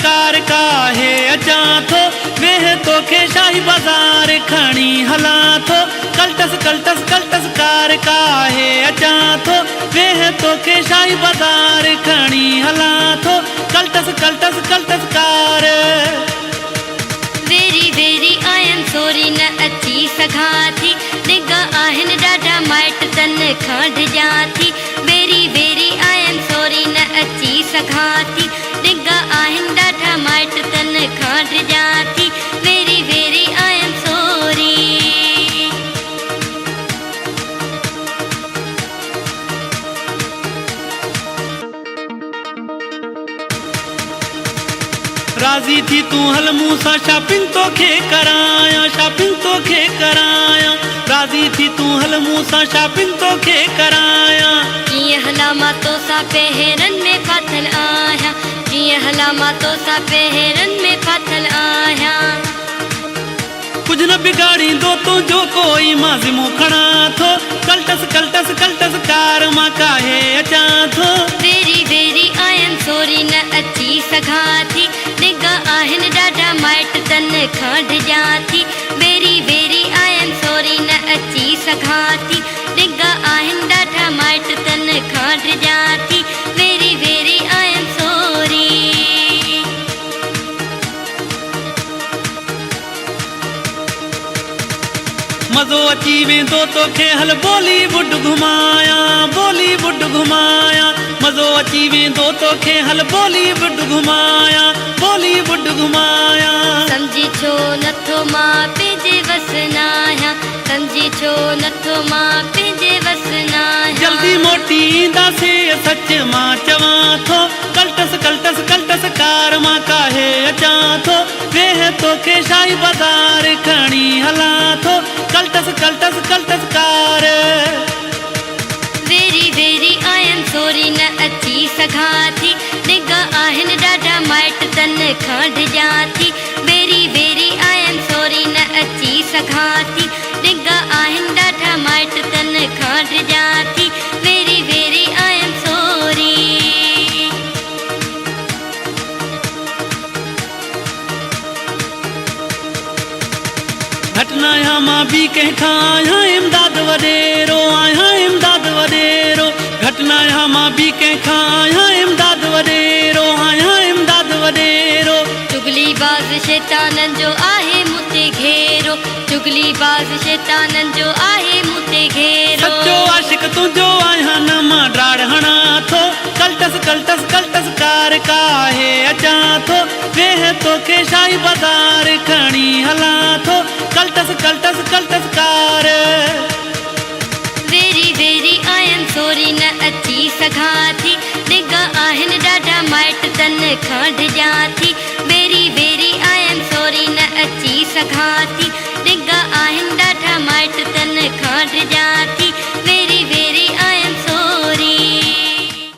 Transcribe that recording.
car काहे अचां थो वेह तोखे शाही बाज़ार खणी हलां थो कल्टस कल्टस कल्टस कार काहे अचां थो वेह तोखे शाही बाज़ार खणी हलां थो Cultus Cultus Cultus car very very आयम सोरी न अची सघां थी निगा आहिनि ॾाढा माइट तन खां डिॼां थी वेरी वेरी आयम सोरी न अची सघां थी निगा आहिनि ॾाढा माइट तन खां डिॼां थी वेरी वेरी आयम सोरी राज़ी थी तूं हल मूं सां शॉपिंग तोखे करायां शॉपिंग तोखे करायां राज़ी थी तूं हल मूं सां शॉपिंग तोखे करायां कीअं हलां मां तोसां पेरनि में फाथल आहियां कीअं हलां मां तोसां पेरनि में फाथल आहियां कुझु न बिगाड़ींदो तुंहिंजो कोई मां ज़िमो खणां थो कल्टस कल्टस कल्टस कार मां काहे अचां थो वेरी वेरी आयम सोरी न अची सघां थी निगा आहिनि ॾाढा माइट तन खां डिॼां थी वेरी वेरी आयम सोरी न अची सघां थी निगा आहिनि ॾाढा माइट तन खां डिॼां थी वेरी वेरी आयम सोरी मज़ो अची वेंदो तोखे हल बॉलीवुड घुमायां बॉलीवुड घुमायां मज़ो अची वेंदो तोखे हल बॉलीवुड घुमायां बॉलीवुड घुमायां समझी छो नथो मां पंहिंजे वस न आहियां समझी छो नथो मां पंहिंजे वस न आहियां जल्दी मोटी ईंदासीं सच मां चवां थो कल्टस कल्टस कल्टस कार मां काहे अचां थो वेह तोखे शाही बाज़ार खणी हलां थो Cultus Cultus Cultus car very very आयम सोरी न अची सघां थी निगा आहिनि ॾाढा माइट तन खां डिॼां थी वेरी वेरी आयम सोरी न अची सघां थी निगा आहिनि ॾाढा माइट तन खां डिॼां थी वेरी वेरी आयम सोरी घटना यहाँ मां बि कंहिंखां आहियां इमदाद वॾेरो आहियां इमदाद वॾेरो घटना यहाँ मां बि कंहिंखां आहियां इमदाद वॾेरो आहियां इमदाद वॾेरो चुगली बाज़ शैताननि जो आहे मूं ते घेरो चुगली बाज़ शैताननि जो आहे मूं ते घेरो सचो आशिक तुंहिंजो आहियां न मां ड्राड़ हणां थो कल्टस कल्टस कल्टस कार काहे अचां थो वेह तोखे शाही बाज़ार खणी हलां थो Cultus Cultus Cultus car very very आयम सोरी न अची सघां थी निगा आहिनि ॾाढा माइट तन खां डिॼां थी वेरी वेरी आयम सोरी न अची सघां थी